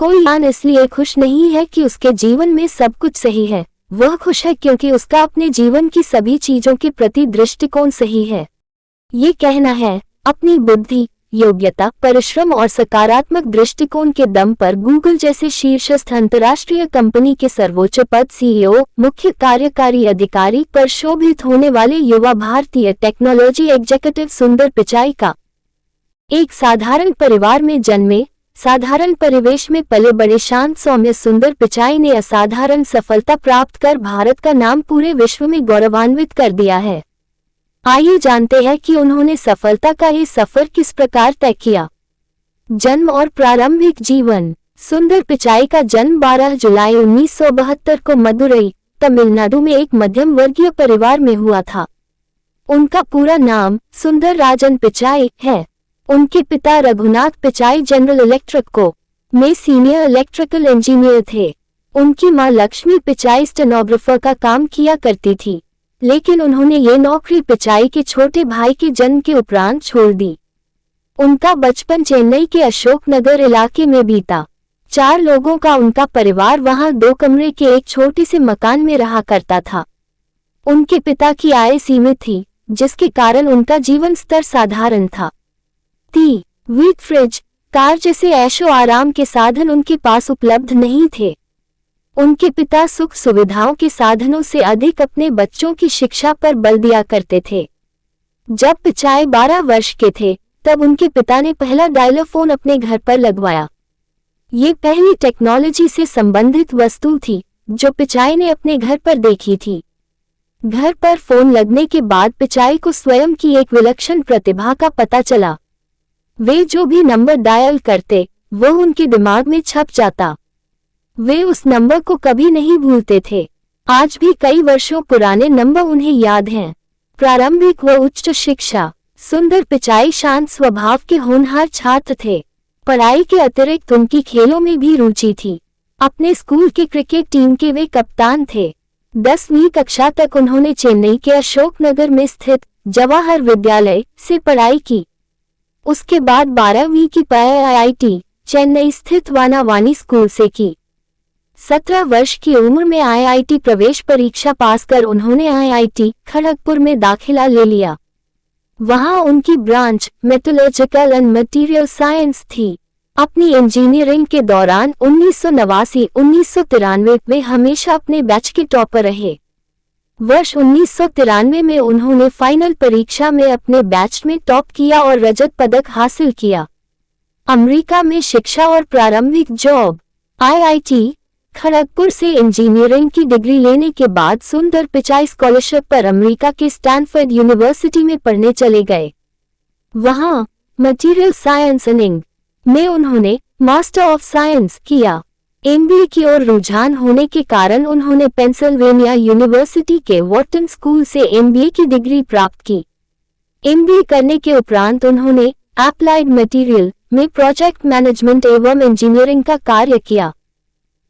कोई यान इसलिए खुश नहीं है कि उसके जीवन में सब कुछ सही है, वह खुश है क्योंकि उसका अपने जीवन की सभी चीजों के प्रति दृष्टिकोण सही है। ये कहना है, अपनी बुद्धि, योग्यता, परिश्रम और सकारात्मक दृष्टिकोण के दम पर गूगल जैसे शीर्षस्थ अंतर्राष्ट्रीय कंपनी के सर्वोच्च पद सीईओ, मुख्य कार्यकारी अधिकारी पर शोभित होने वाले युवा भारतीय टेक्नोलॉजी एग्जीक्यूटिव सुंदर पिचाई का एक साधारण परिवार में जन्मे, साधारण परिवेश में पले बड़े शांत सौम्य सुंदर पिचाई ने असाधारण सफलता प्राप्त कर भारत का नाम पूरे विश्व में गौरवान्वित कर दिया है। आइए जानते हैं कि उन्होंने सफलता का ये सफर किस प्रकार तय किया। जन्म और प्रारंभिक जीवन। सुंदर पिचाई का जन्म 12 जुलाई 1972 को मदुरई, तमिलनाडु में एक मध्यम वर्गीय परिवार में हुआ था। उनका पूरा नाम सुंदर राजन पिचाई है। उनके पिता रघुनाथ पिचाई जनरल इलेक्ट्रिक को में सीनियर इलेक्ट्रिकल इंजीनियर थे। उनकी मां लक्ष्मी पिचाई स्टेनोग्राफर का काम किया करती थी, लेकिन उन्होंने ये नौकरी पिचाई के छोटे भाई के जन्म के उपरांत छोड़ दी। उनका बचपन चेन्नई के अशोक नगर इलाके में बीता। 4 लोगों का उनका परिवार वहां 2 कमरे के एक छोटे से मकान में रहा करता था। उनके पिता की आय सीमित थी, जिसके कारण उनका जीवन स्तर साधारण था। वीट फ्रिज, कार जैसे ऐशो आराम के साधन उनके पास उपलब्ध नहीं थे। उनके पिता सुख सुविधाओं के साधनों से अधिक अपने बच्चों की शिक्षा पर बल दिया करते थे। जब पिचाई 12 वर्ष के थे, तब उनके पिता ने पहला डायलर फोन अपने घर पर लगवाया। ये पहली टेक्नोलॉजी से संबंधित वस्तु थी जो पिचाई ने अपने घर पर देखी थी। घर पर फोन लगने के बाद पिचाई को स्वयं की एक विलक्षण प्रतिभा का पता चला। वे जो भी नंबर डायल करते, वो उनके दिमाग में छप जाता। वे उस नंबर को कभी नहीं भूलते थे। आज भी कई वर्षों पुराने नंबर उन्हें याद हैं। प्रारंभिक व उच्च शिक्षा। सुंदर पिचाई शांत स्वभाव के होनहार छात्र थे। पढ़ाई के अतिरिक्त उनकी खेलों में भी रुचि थी। अपने स्कूल के क्रिकेट टीम के वे कप्तान थे। 10वीं कक्षा तक उन्होंने चेन्नई के अशोक नगर में स्थित जवाहर विद्यालय से पढ़ाई की। उसके बाद 12वीं की पढ़ाई आईआईटी चेन्नई स्थित वानावानी स्कूल से की। 17 वर्ष की उम्र में आईआईटी प्रवेश परीक्षा पास कर उन्होंने आईआईटी खड़गपुर में दाखिला ले लिया। वहां उनकी branch metallurgical and material science थी। अपनी इंजीनियरिंग के दौरान 1989-1993 वे हमेशा अपने बैच के टॉपर रहे। वर्ष 1993 में उन्होंने फाइनल परीक्षा में अपने बैच में टॉप किया और रजत पदक हासिल किया। अमेरिका में शिक्षा और प्रारंभिक जॉब। आईआईटी खड़गपुर से इंजीनियरिंग की डिग्री लेने के बाद सुंदर पिचाई स्कॉलरशिप पर अमेरिका के स्टैनफोर्ड यूनिवर्सिटी में पढ़ने चले गए। वहां मटेरियल साइंस इंग में उन्होंने मास्टर ऑफ साइंस किया। एमबीए की ओर रुझान होने के कारण उन्होंने पेंसिल्वेनिया यूनिवर्सिटी के वॉर्टन स्कूल से एमबीए की डिग्री प्राप्त की। एमबीए करने के उपरांत उन्होंने एप्लाइड मटेरियल में प्रोजेक्ट मैनेजमेंट एवं इंजीनियरिंग का कार्य किया।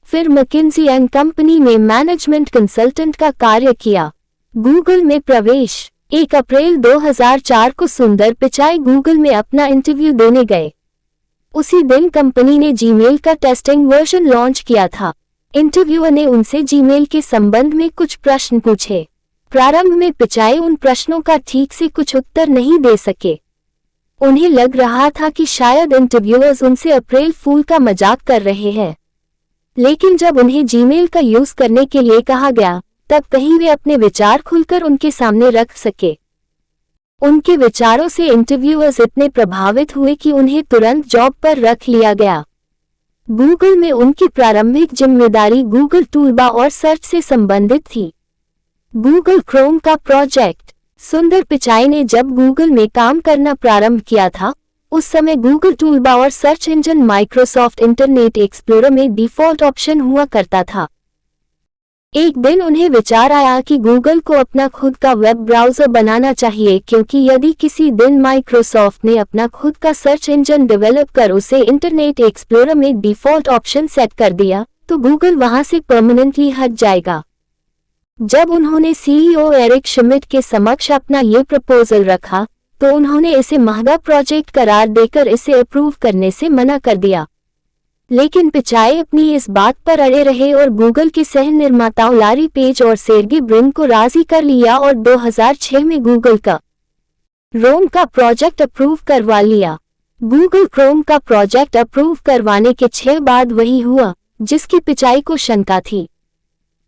फिर मैकिन्जी एंड कंपनी में मैनेजमेंट कंसल्टेंट का कार्य किया। गूगल में प्रवेश। 1 अप्रैल 2004 को सुंदर पिचाई गूगल में अपना इंटरव्यू देने गए। उसी दिन कंपनी ने जीमेल का टेस्टिंग वर्जन लॉन्च किया था। इंटरव्यूअर ने उनसे जीमेल के संबंध में कुछ प्रश्न पूछे। प्रारंभ में पिचाई उन प्रश्नों का ठीक से कुछ उत्तर नहीं दे सके। उन्हें लग रहा था कि शायद इंटरव्यूअर्स उनसे अप्रैल फूल का मजाक कर रहे हैं। लेकिन जब उन्हें जीमेल का यूज करने के लिए कहा गया, तब कहीं वे अपने विचार खुलकर उनके सामने रख सके। उनके विचारों से इंटरव्यूअर्स इतने प्रभावित हुए कि उन्हें तुरंत जॉब पर रख लिया गया। गूगल में उनकी प्रारंभिक जिम्मेदारी गूगल टूलबार और सर्च से संबंधित थी। गूगल क्रोम का प्रोजेक्ट। सुंदर पिचाई ने जब गूगल में काम करना प्रारंभ किया था, उस समय गूगल टूलबार और search engine Microsoft internet explorer में डिफॉल्ट ऑप्शन हुआ करता था। एक दिन उन्हें विचार आया कि गूगल को अपना खुद का वेब ब्राउज़र बनाना चाहिए, क्योंकि यदि किसी दिन माइक्रोसॉफ्ट ने अपना खुद का सर्च इंजन डेवलप कर उसे इंटरनेट एक्सप्लोरर में डिफ़ॉल्ट ऑप्शन सेट कर दिया, तो गूगल वहां से परमानेंटली हट जाएगा। जब उन्होंने सीईओ एरिक श्मिड के समक्ष अपना ये प्रपोजल रखा, तो उन्होंने इसे महंगा प्रोजेक्ट करार देकर इसे अप्रूव करने से मना कर दिया। लेकिन पिचाई अपनी इस बात पर अड़े रहे और गूगल के सह निर्माताओं लारी पेज और सेर्गे ब्रिन को राजी कर लिया और 2006 में गूगल का क्रोम का प्रोजेक्ट अप्रूव करवा लिया। गूगल क्रोम का प्रोजेक्ट अप्रूव करवाने के 6 बाद वही हुआ जिसकी पिचाई को शंका थी।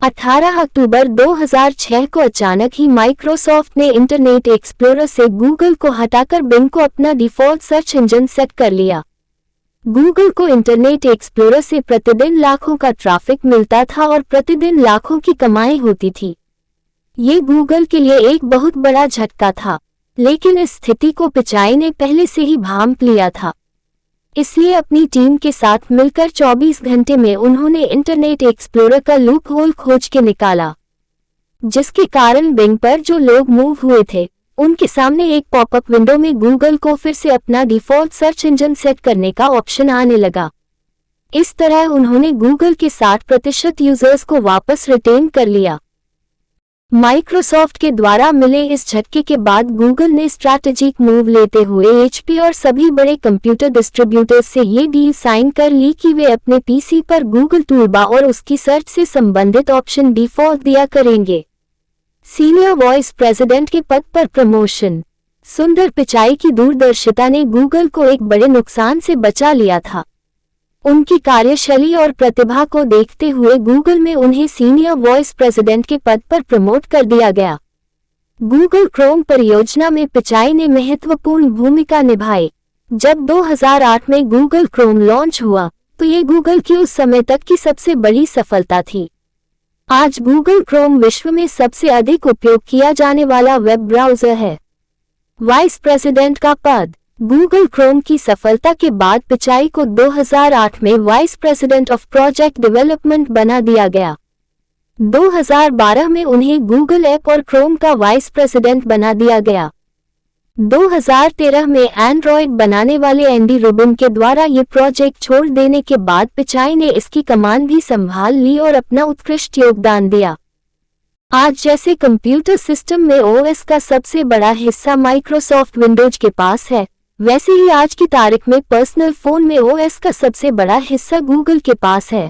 18 अक्टूबर 2006 को अचानक ही माइक्रोसॉफ्ट ने इंटरनेट एक्सप्लोरर से गूगल को हटाकर बिंग को अपना डिफॉल्ट सर्च इंजन सेट कर लिया। गूगल को इंटरनेट एक्सप्लोरर से प्रतिदिन लाखों का ट्रैफिक मिलता था और प्रतिदिन लाखों की कमाई होती थी। ये गूगल के लिए एक बहुत बड़ा झटका था, लेकिन इस स्थिति को पिचाई ने पहले से ही भांप लिया था। इसलिए अपनी टीम के साथ मिलकर 24 घंटे में उन्होंने इंटरनेट एक्सप्लोरर का लूप होल खोज के निकाला, जिसके कारण बिंग पर जो लोग मूव हुए थे उनके सामने एक पॉपअप विंडो में गूगल को फिर से अपना डिफॉल्ट सर्च इंजन सेट करने का ऑप्शन आने लगा। इस तरह उन्होंने गूगल के 60% यूजर्स को वापस रिटेन कर लिया। माइक्रोसॉफ्ट के द्वारा मिले इस झटके के बाद गूगल ने स्ट्रैटेजिक मूव लेते हुए HP और सभी बड़े कंप्यूटर डिस्ट्रीब्यूटर्स से ये डील साइन कर ली कि वे अपने PC पर गूगल टूलबार और उसकी सर्च से संबंधित ऑप्शन डिफॉल्ट दिया करेंगे। सीनियर वाइस प्रेसिडेंट के पद पर प्रमोशन। सुंदर पिचाई की दूरदर्शिता ने गूगल को एक बड़े नुकसान से बचा लिया था। उनकी कार्यशैली और प्रतिभा को देखते हुए गूगल में उन्हें सीनियर वाइस प्रेसिडेंट के पद पर प्रमोट कर दिया गया। गूगल क्रोम परियोजना में पिचाई ने महत्वपूर्ण भूमिका निभाई। जब 2008 में गूगल क्रोम लॉन्च हुआ तो ये गूगल की उस समय तक की सबसे बड़ी सफलता थी। आज गूगल क्रोम विश्व में सबसे अधिक उपयोग किया जाने वाला वेब ब्राउज़र है। वाइस प्रेसिडेंट का पद। गूगल क्रोम की सफलता के बाद पिचाई को 2008 में vice president of project development बना दिया गया। 2012 में उन्हें गूगल ऐप और क्रोम का वाइस प्रेसिडेंट बना दिया गया। 2013 में एंड्रॉयड बनाने वाले एंडी रूबिन के द्वारा ये प्रोजेक्ट छोड़ देने के बाद पिचाई ने इसकी कमान भी संभाल ली और अपना उत्कृष्ट योगदान दिया। आज जैसे कंप्यूटर सिस्टम में OS का सबसे बड़ा हिस्सा माइक्रोसॉफ्ट विंडोज के पास है, वैसे ही आज की तारीख में पर्सनल फोन में OS का सबसे बड़ा हिस्सा गूगल के पास है।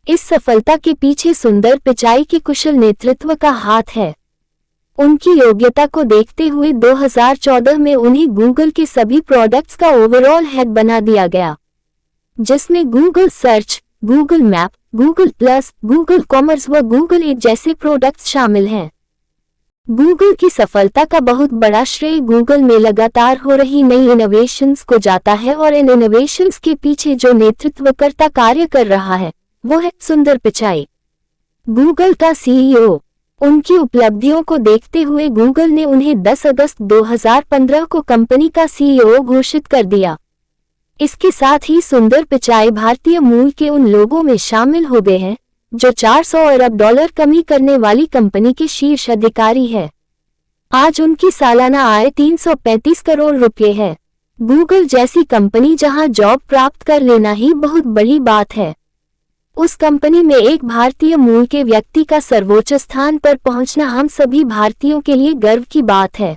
इस सफलता के पीछे सुंदर पिचाई के कुशल नेतृत्व का हाथ है। उनकी योग्यता को देखते हुए 2014 में उन्हें गूगल के सभी प्रोडक्ट्स का ओवरऑल हेड बना दिया गया, जिसमें Google search, Google map, Google plus, Google commerce व गूगल एड जैसे प्रोडक्ट्स शामिल हैं। गूगल की सफलता का बहुत बड़ा श्रेय गूगल में लगातार हो रही नई इनोवेशंस को जाता है और इन इनोवेशंस के पीछे जो नेतृत्वकर्ता कार्य कर रहा है वो है सुंदर पिचाई, गूगल का CEO। उनकी उपलब्धियों को देखते हुए गूगल ने उन्हें 10 अगस्त 2015 को कंपनी का CEO घोषित कर दिया। इसके साथ ही सुंदर पिचाई भारतीय मूल के उन लोगों में शामिल हो गए हैं जो $400 अरब कमी करने वाली कंपनी के शीर्ष अधिकारी है। आज उनकी सालाना आय 335 करोड़ रुपए है। गूगल जैसी कंपनी जहां जॉब प्राप्त कर लेना ही बहुत बड़ी बात है, उस कंपनी में एक भारतीय मूल के व्यक्ति का सर्वोच्च स्थान पर पहुंचना हम सभी भारतीयों के लिए गर्व की बात है।